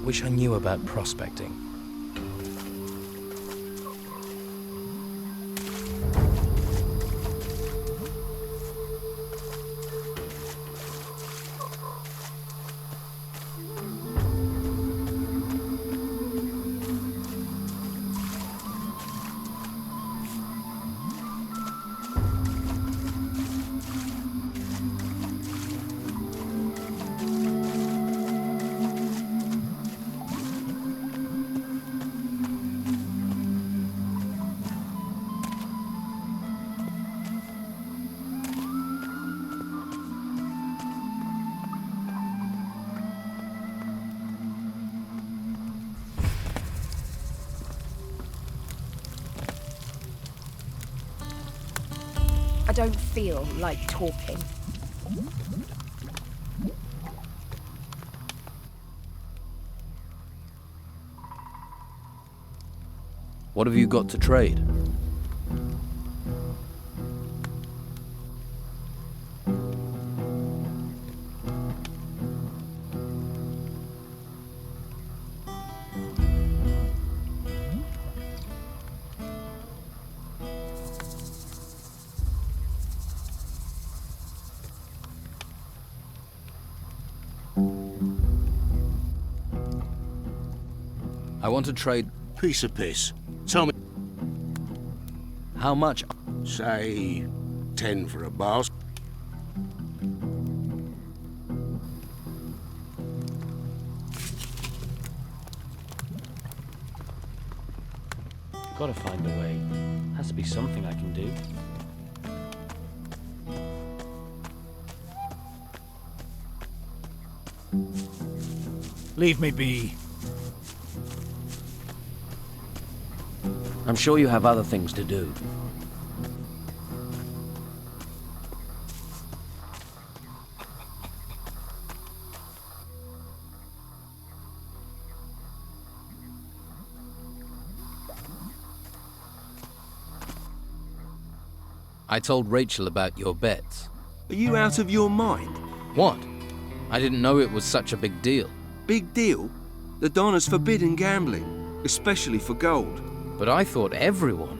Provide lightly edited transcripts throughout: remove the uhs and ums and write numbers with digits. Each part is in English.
Wish I knew about prospecting. I don't feel like talking. What have you got to trade? I want to trade. Piece of piss. Tell me, How much? say, 10 for a basket. Gotta find a way. Has to be something I can do. Leave me be. I'm sure you have other things to do. I told Rachel about your bets. Are you out of your mind? What? I didn't know it was such a big deal. Big deal? The Don has forbidden gambling, especially for gold. But I thought everyone...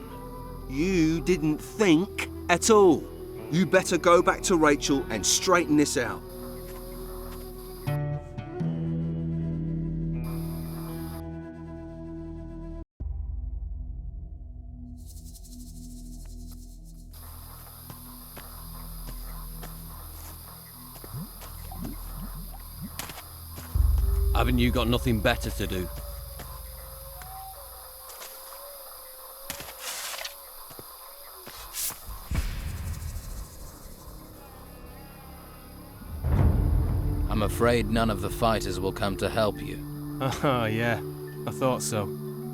You didn't think at all. You better go back to Rachel and straighten this out. Haven't you got nothing better to do? I'm afraid none of the fighters will come to help you. Oh, yeah. I thought so.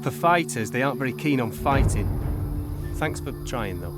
For fighters, they aren't very keen on fighting. Thanks for trying, though.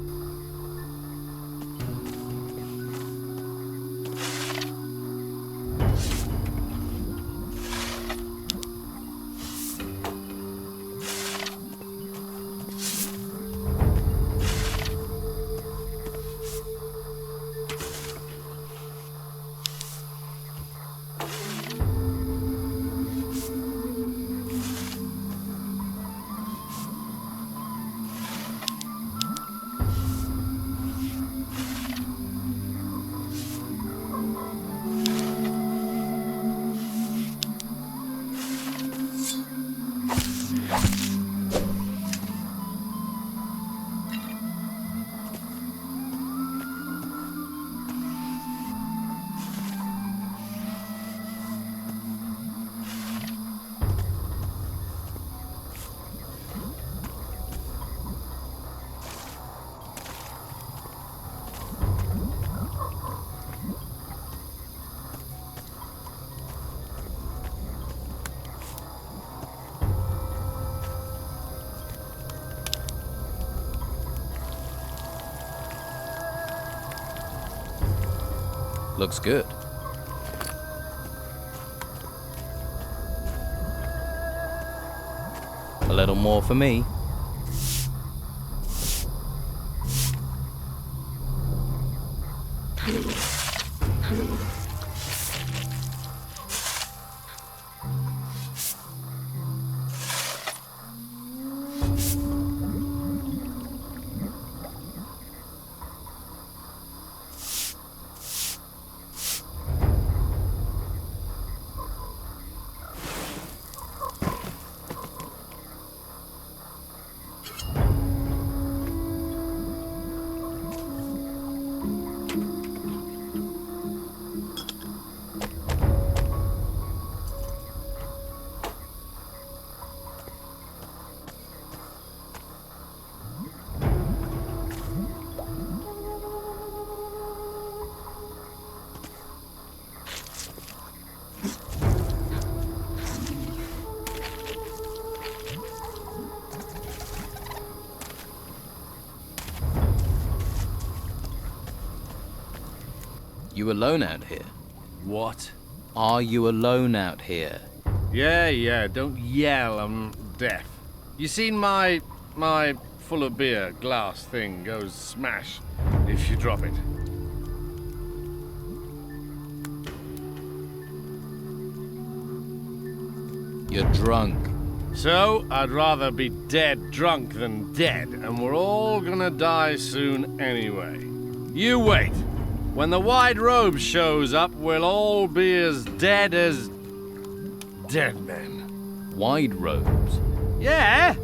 Looks good. A little more for me. You alone out here? What? Are you alone out here? Yeah, don't yell, I'm deaf. You seen my full of beer glass thing goes smash if you drop it. You're drunk. So, I'd rather be dead drunk than dead, and we're all gonna die soon anyway. You wait. When the White Robe shows up, we'll all be as dead men. Wide robes. Yeah,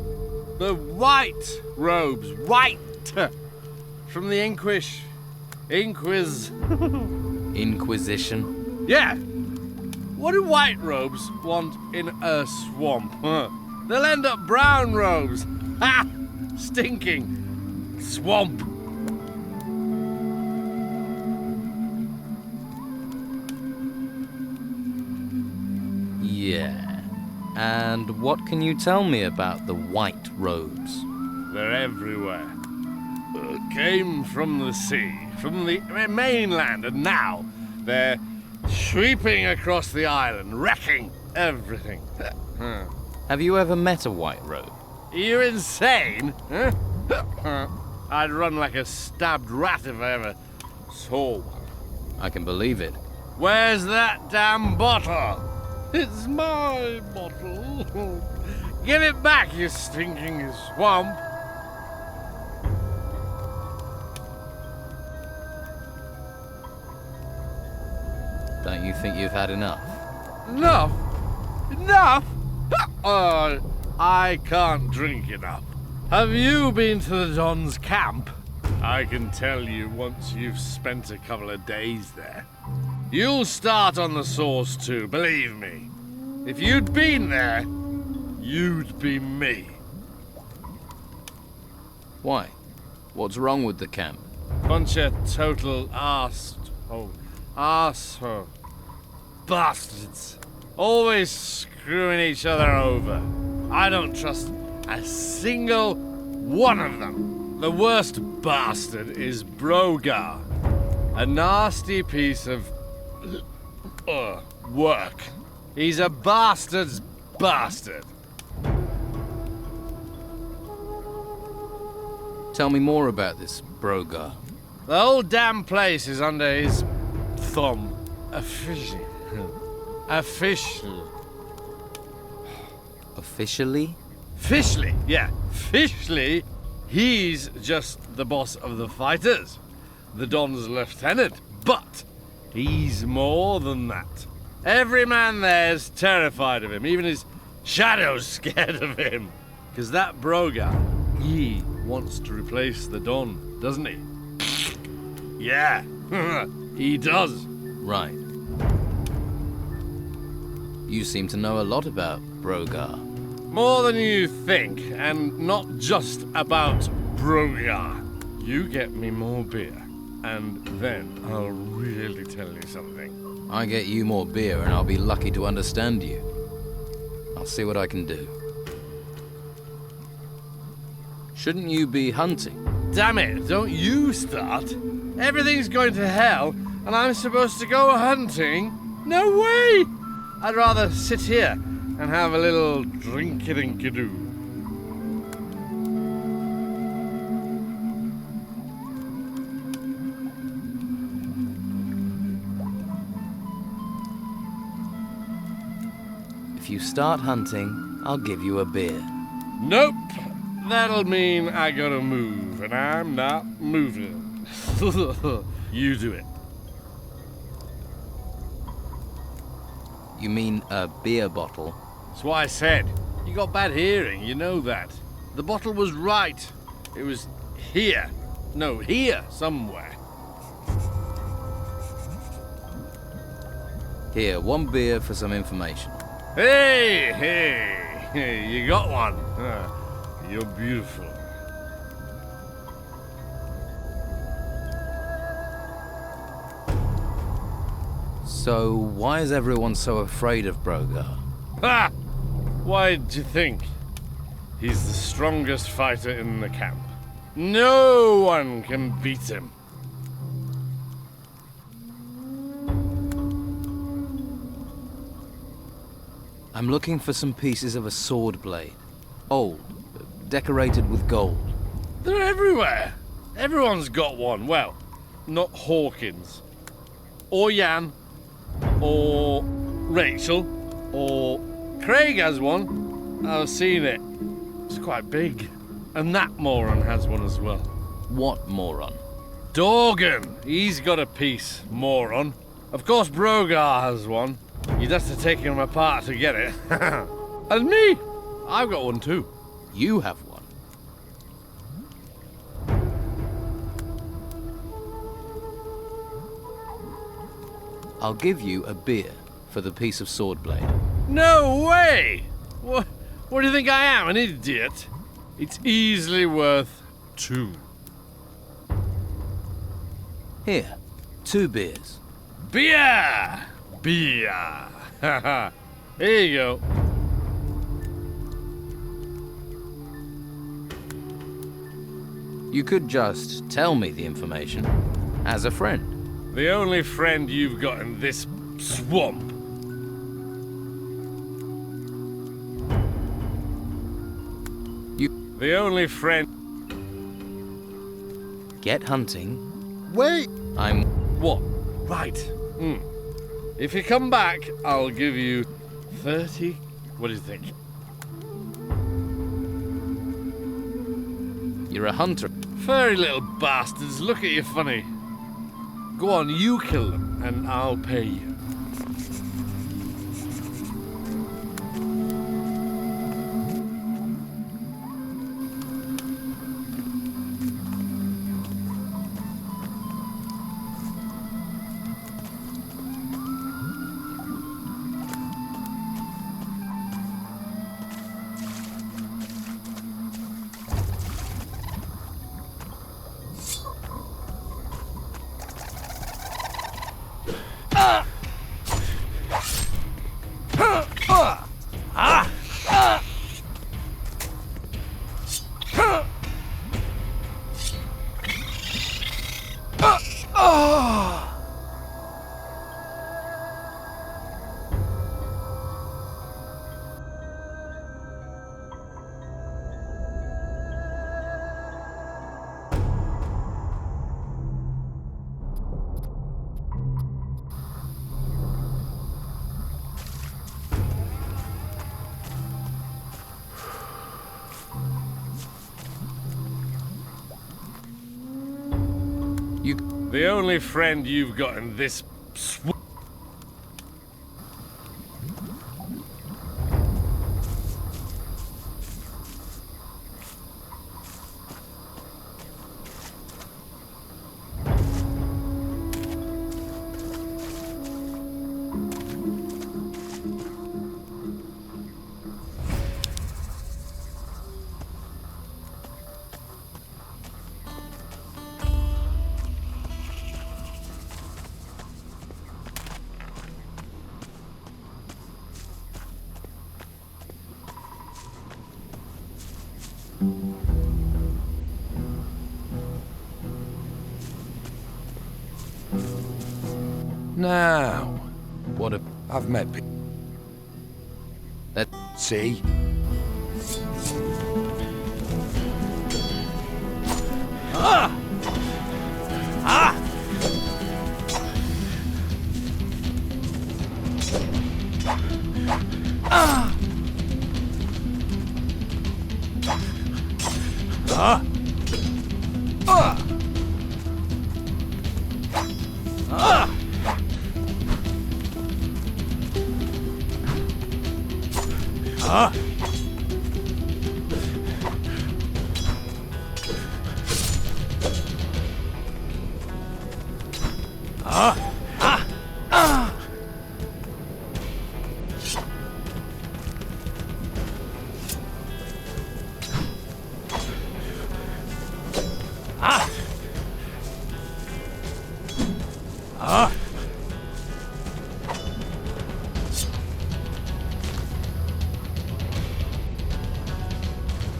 the White Robes. White! From the Inquisition. Yeah. What do White Robes want in a swamp? They'll end up brown robes. Ha! Stinking swamp. Yeah. And what can you tell me about the White Robes? They're everywhere. Came from the sea, from the mainland, and now they're sweeping across the island, wrecking everything. Have you ever met a White Robe? Are you insane? I'd run like a stabbed rat if I ever saw one. I can believe it. Where's that damn bottle? It's my bottle. Give it back, you stinking swamp. Don't you think you've had enough? Enough? Enough? I can't drink enough. Have you been to the Don's camp? I can tell you once you've spent a couple of days there. You'll start on the sauce too, believe me. If you'd been there, you'd be me. Why? What's wrong with the camp? Bunch of total bastards. Always screwing each other over. I don't trust a single one of them. The worst bastard is Brogar. A nasty piece of work. He's a bastard's bastard. Tell me more about this Brogar. The whole damn place is under his thumb. Officially. Officially? Officially, yeah. Officially, he's just the boss of the fighters. The Don's lieutenant. But he's more than that. Every man there's terrified of him. Even his shadow's scared of him. Because that Brogar, he wants to replace the Don, doesn't he? Yeah, he does. Right. You seem to know a lot about Brogar. More than you think, and not just about Brogar. You get me more beer, and then I'll really tell you something. I get you more beer and I'll be lucky to understand you. I'll see what I can do. Shouldn't you be hunting? Damn it, don't you start. Everything's going to hell, and I'm supposed to go hunting? No way! I'd rather sit here and have a little drinky-dinky-doo. If you start hunting, I'll give you a beer. Nope. That'll mean I gotta move, and I'm not moving. You do it. You mean a beer bottle? That's what I said. You got bad hearing, you know that. The bottle was right. It was here. No, here somewhere. Here, one beer for some information. Hey, you got one. You're beautiful. So, why is everyone so afraid of Brogar? Ha! Why'd you think? He's the strongest fighter in the camp. No one can beat him. I'm looking for some pieces of a sword blade. Old, decorated with gold. They're everywhere. Everyone's got one. Well, not Hawkins. Or Jan. Or Rachel. Or Craig has one. I've seen it. It's quite big. And that moron has one as well. What moron? Dorgan. He's got a piece, moron. Of course Brogar has one. You'd have to take him apart to get it. And me. I've got one too. You have one. I'll give you a beer for the piece of sword blade. No way! What do you think I am, an idiot? It's easily worth 2. Here, 2 beers. Beer! Beer! Here you go. You could just tell me the information as a friend. The only friend you've got in this swamp. The only friend. Get hunting. Wait! I'm... What? Right. If you come back, I'll give you 30. What do you think? You're a hunter. Furry little bastards, look at you funny. Go on, you kill them, and I'll pay you. The only friend you've got in this Now, What a... I've met people. That... See?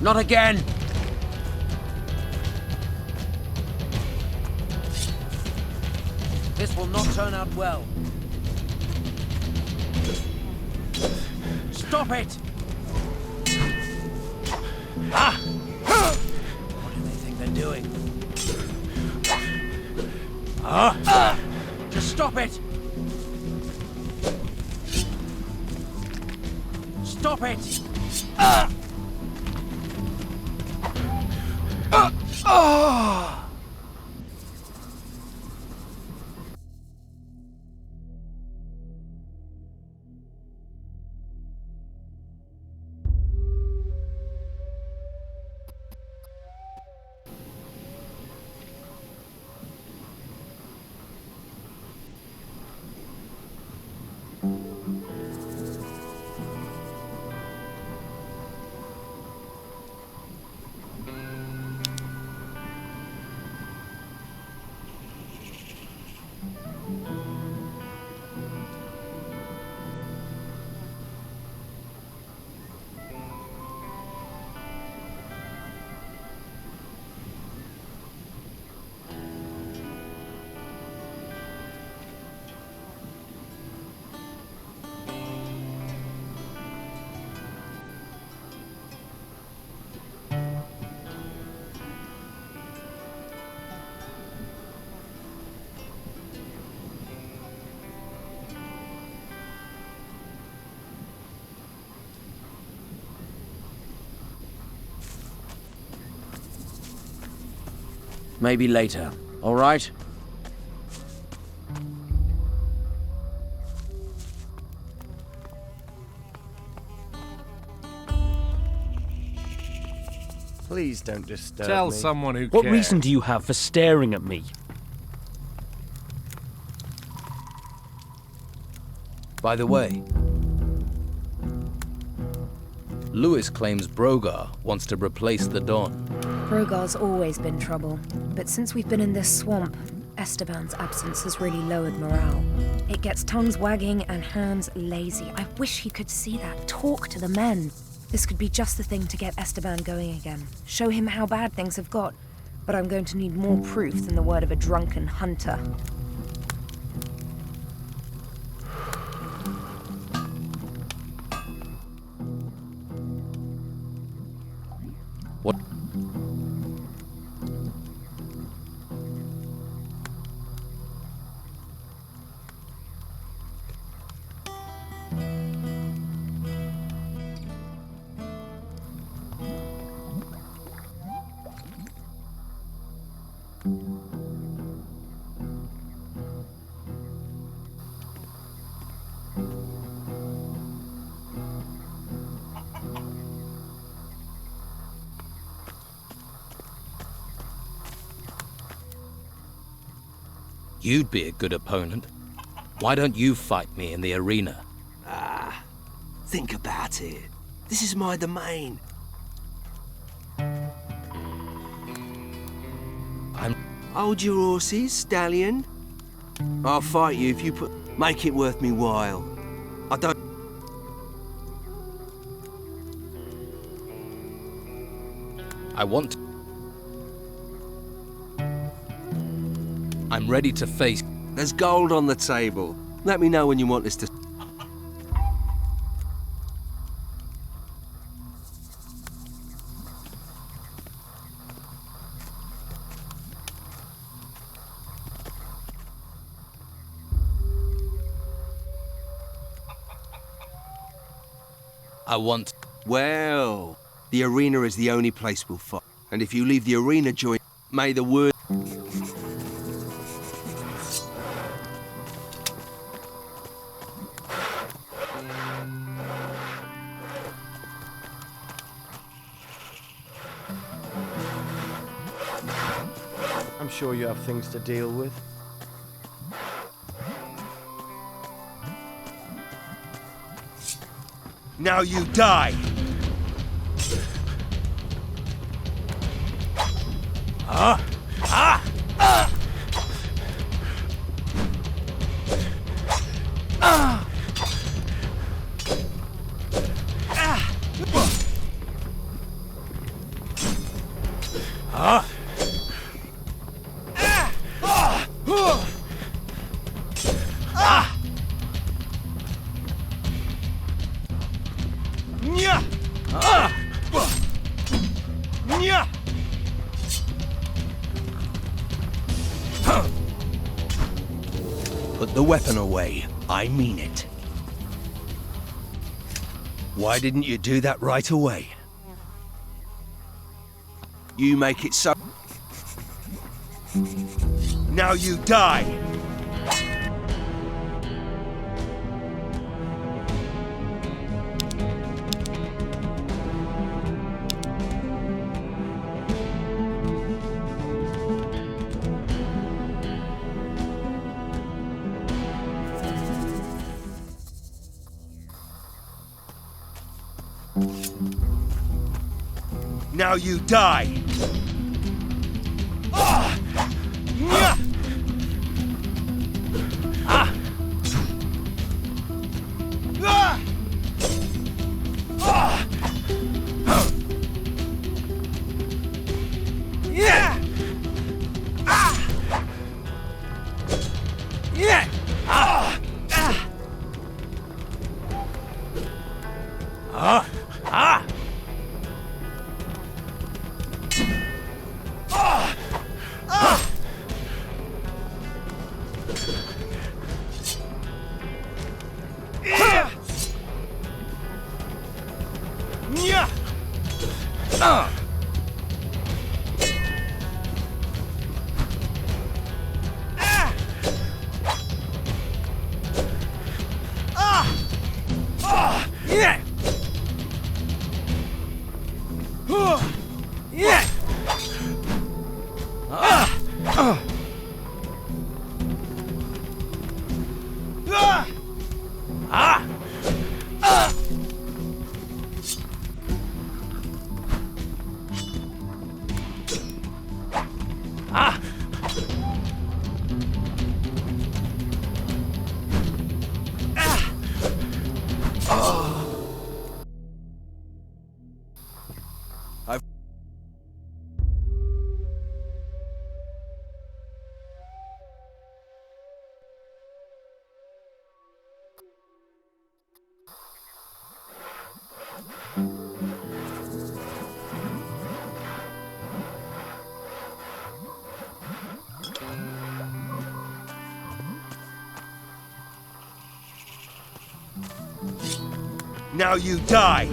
Not again! This will not turn out well. Stop it! Ah! What do they think they're doing? Just stop it! Stop it! Maybe later, all right? Please don't disturb Tell me. someone who What cares. reason do you have for staring at me? By the way, Lewis claims Brogar wants to replace the Don. Brogar's always been trouble, but since we've been in this swamp, Esteban's absence has really lowered morale. It gets tongues wagging and hands lazy. I wish he could see that. Talk to the men. This could be just the thing to get Esteban going again. Show him how bad things have got. But I'm going to need more proof than the word of a drunken hunter. What? You'd be a good opponent. Why don't you fight me in the arena? Think about it. This is my domain. Hold your horses, stallion. I'll fight you if you make it worth me while. I don't... I want... I'm ready to face... There's gold on the table. Let me know when you want this to... I want... Well, the arena is the only place we'll fight. And if you leave the arena joint, may the word... I'm sure you have things to deal with. Now you die! Put the weapon away. I mean it. Why didn't you do that right away? You make it so... Now you die! Now you die! Now you die!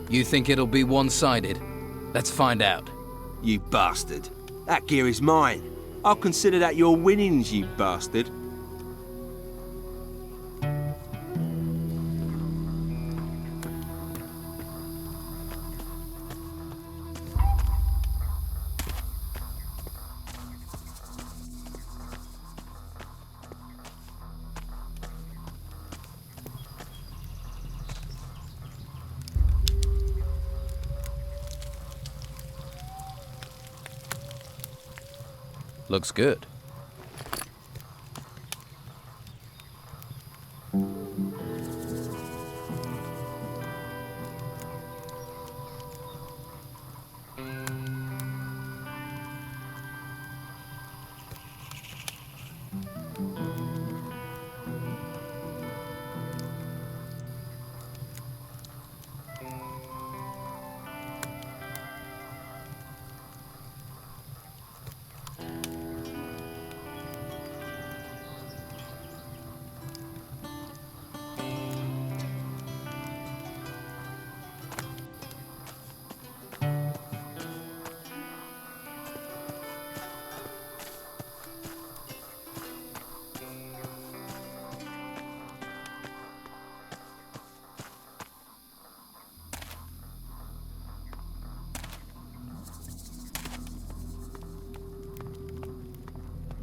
You think it'll be one-sided? Let's find out. You bastard. That gear is mine. I'll consider that your winnings, you bastard. Looks good.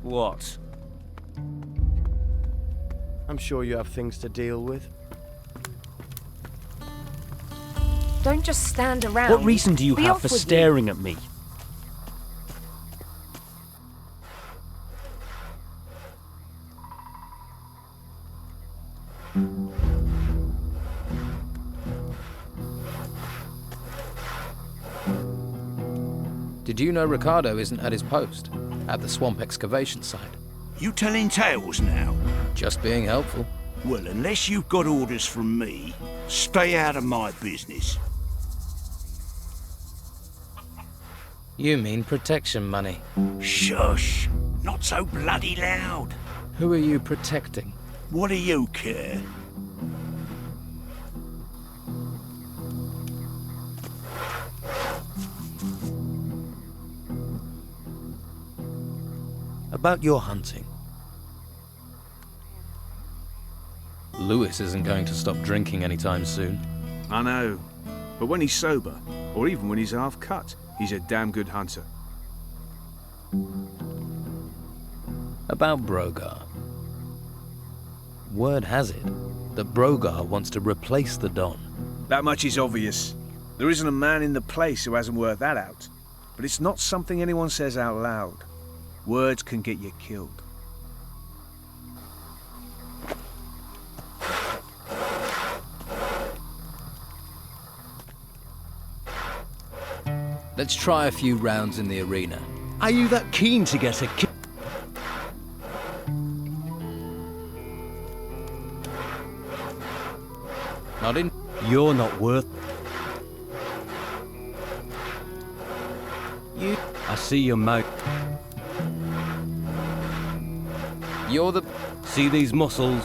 What? I'm sure you have things to deal with. Don't just stand around. What reason do you Be have off for with you. staring at me? Did you know Ricardo isn't at his post? At the swamp excavation site? You telling tales now? Just being helpful. Well, unless you've got orders from me, stay out of my business. You mean protection money. Shush! Not so bloody loud. Who are you protecting? What do you care? About your hunting. Lewis isn't going to stop drinking anytime soon. I know. But when he's sober, or even when he's half cut, he's a damn good hunter. About Brogar. Word has it that Brogar wants to replace the Don. That much is obvious. There isn't a man in the place who hasn't worked that out. but it's not something anyone says out loud. Words can get you killed. Let's try a few rounds in the arena. Are you that keen to get a kill? Not in. You're not worth... I see your mouth. You're the. See these muscles?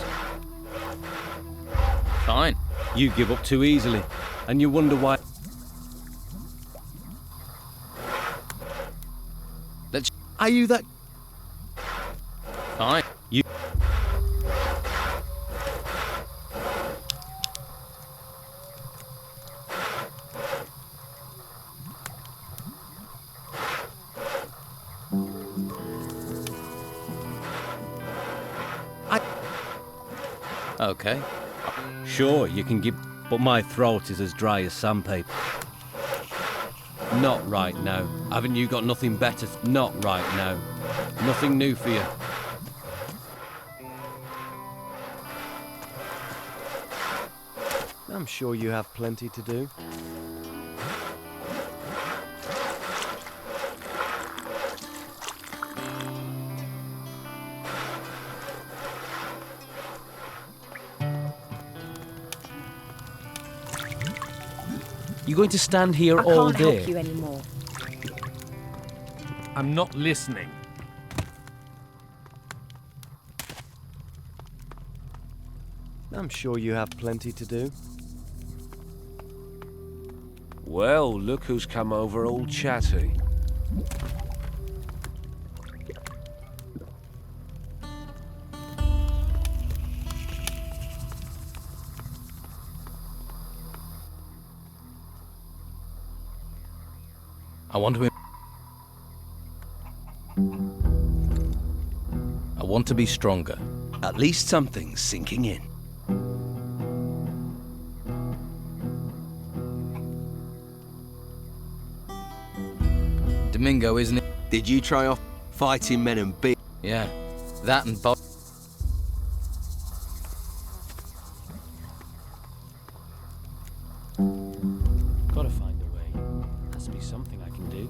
Fine. You give up too easily, and you wonder why... Let's. Are you that... Fine. You... Okay. Sure, you can give... But my throat is as dry as sandpaper. Not right now. Haven't you got nothing better? Not right now. Nothing new for you. I'm sure you have plenty to do. You going to stand here I all can't day? help you anymore. I'm not listening. I'm sure you have plenty to do. Well, look who's come over all chatty. I want to. I want to be stronger. At least something's sinking in. Domingo, isn't it? Did you try off fighting men and beer? Yeah. That and Bob. Gotta find a way. Has to be something I can do.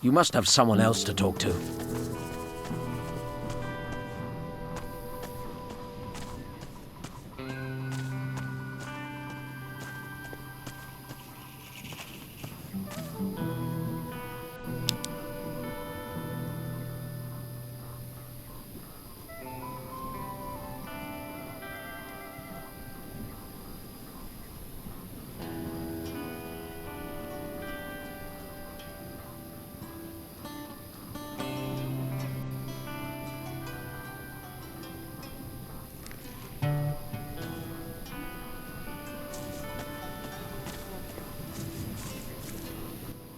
You must have someone else to talk to.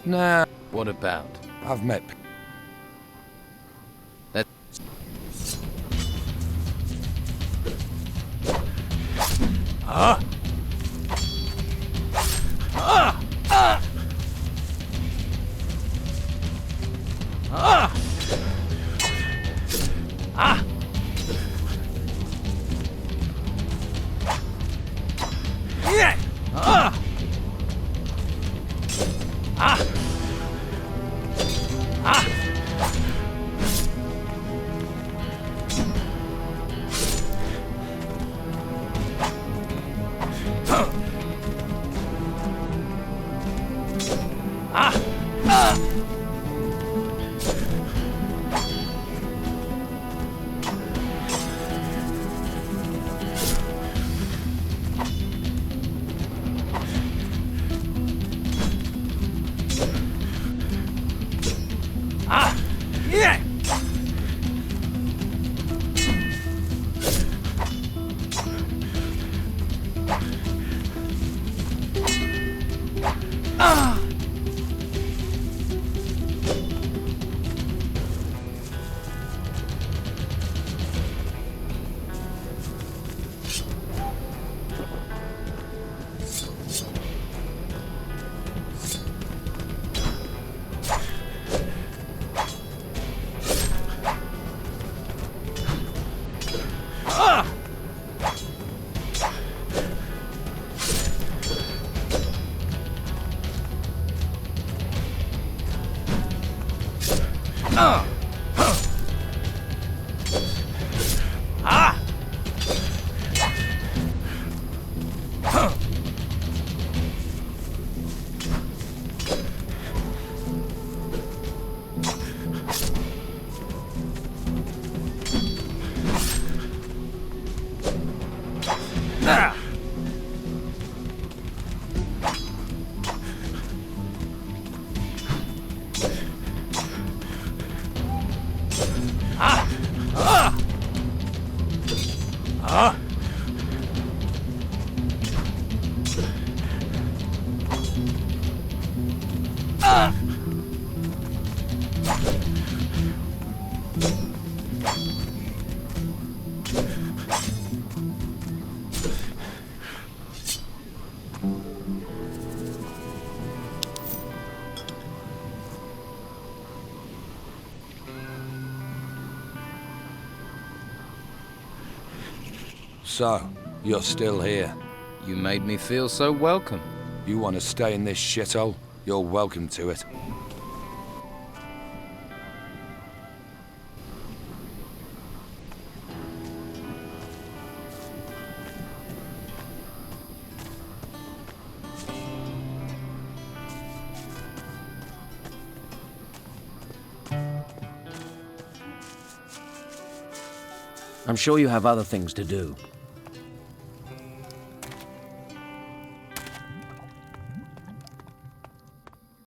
Nah, What about? I've met. Let- So, you're still here. You made me feel so welcome. You want to stay in this shithole? You're welcome to it. I'm sure you have other things to do.